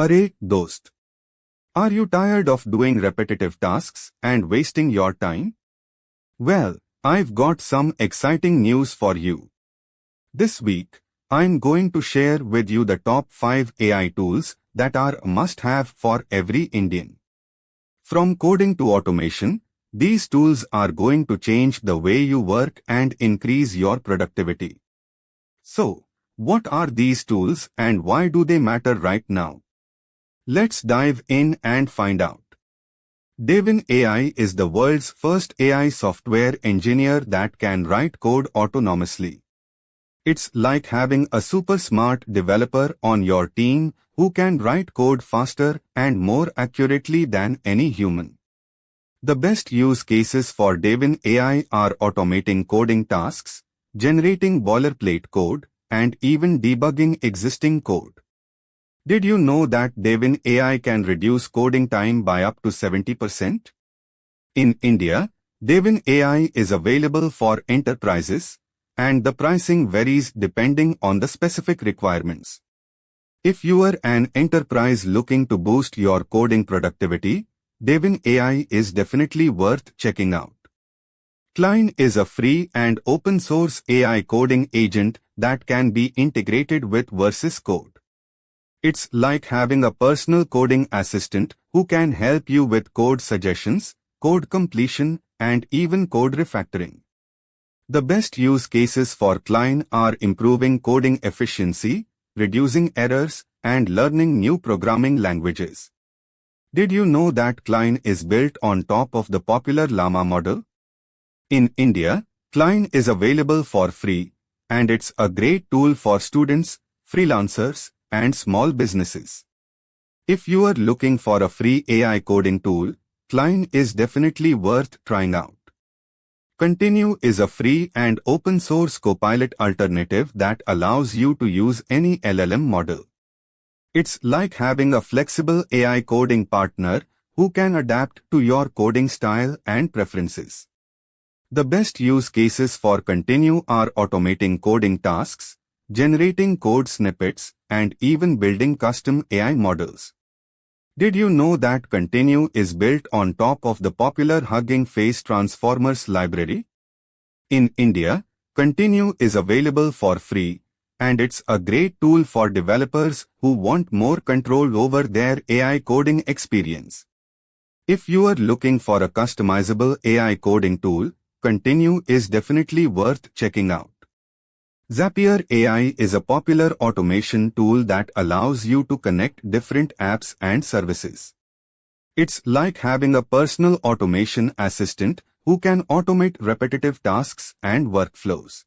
Arey, dost. Are you tired of doing repetitive tasks and wasting your time? Well, I've got some exciting news for you. This week, I'm going to share with you the top 5 AI tools that are a must-have for every Indian. From coding to automation, these tools are going to change the way you work and increase your productivity. So, what are these tools and why do they matter right now? Let's dive in and find out. Devin AI is the world's first AI software engineer that can write code autonomously. It's like having a super smart developer on your team who can write code faster and more accurately than any human. The best use cases for Devin AI are automating coding tasks, generating boilerplate code, and even debugging existing code. Did you know that Devin AI can reduce coding time by up to 70%? In India, Devin AI is available for enterprises, and the pricing varies depending on the specific requirements. If you are an enterprise looking to boost your coding productivity, Devin AI is definitely worth checking out. Klein is a free and open-source AI coding agent that can be integrated with Versus Code. It's like having a personal coding assistant who can help you with code suggestions, code completion, and even code refactoring. The best use cases for Klein are improving coding efficiency, reducing errors, and learning new programming languages. Did you know that Klein is built on top of the popular Llama model? In India, Klein is available for free, and it's a great tool for students, freelancers, and small businesses. If you are looking for a free AI coding tool, Klein is definitely worth trying out. Continue is a free and open-source copilot alternative that allows you to use any LLM model. It's like having a flexible AI coding partner who can adapt to your coding style and preferences. The best use cases for Continue are automating coding tasks, generating code snippets, and even building custom AI models. Did you know that Continue is built on top of the popular Hugging Face Transformers library? In India, Continue is available for free, and it's a great tool for developers who want more control over their AI coding experience. If you are looking for a customizable AI coding tool, Continue is definitely worth checking out. Zapier AI is a popular automation tool that allows you to connect different apps and services. It's like having a personal automation assistant who can automate repetitive tasks and workflows.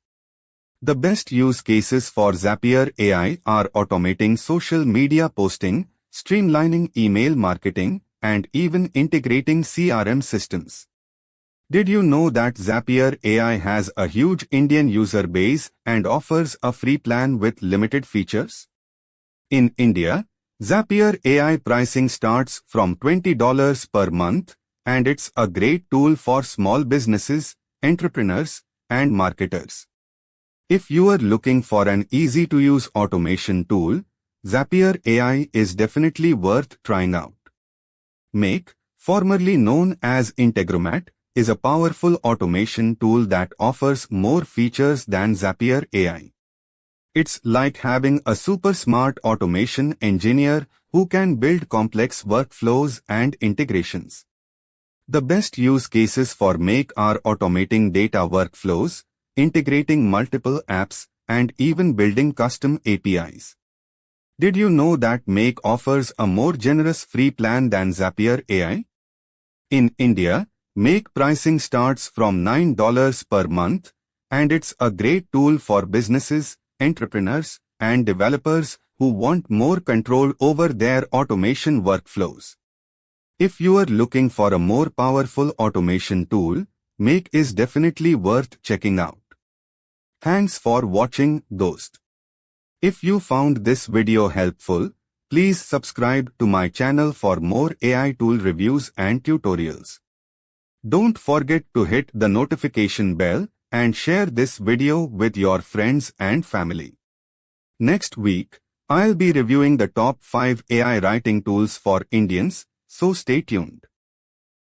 The best use cases for Zapier AI are automating social media posting, streamlining email marketing, and even integrating CRM systems. Did you know that Zapier AI has a huge Indian user base and offers a free plan with limited features? In India, Zapier AI pricing starts from $20 per month, and it's a great tool for small businesses, entrepreneurs, and marketers. If you are looking for an easy-to-use automation tool, Zapier AI is definitely worth trying out. Make, formerly known as Integromat, is a powerful automation tool that offers more features than Zapier AI. It's like having a super smart automation engineer who can build complex workflows and integrations. The best use cases for Make are automating data workflows, integrating multiple apps, and even building custom APIs. Did you know that Make offers a more generous free plan than Zapier AI? In India, Make pricing starts from $9 per month, and it's a great tool for businesses, entrepreneurs, and developers who want more control over their automation workflows. If you are looking for a more powerful automation tool, Make is definitely worth checking out. Thanks for watching, dost. If you found this video helpful, please subscribe to my channel for more AI tool reviews and tutorials. Don't forget to hit the notification bell and share this video with your friends and family. Next week, I'll be reviewing the top 5 AI writing tools for Indians, so stay tuned.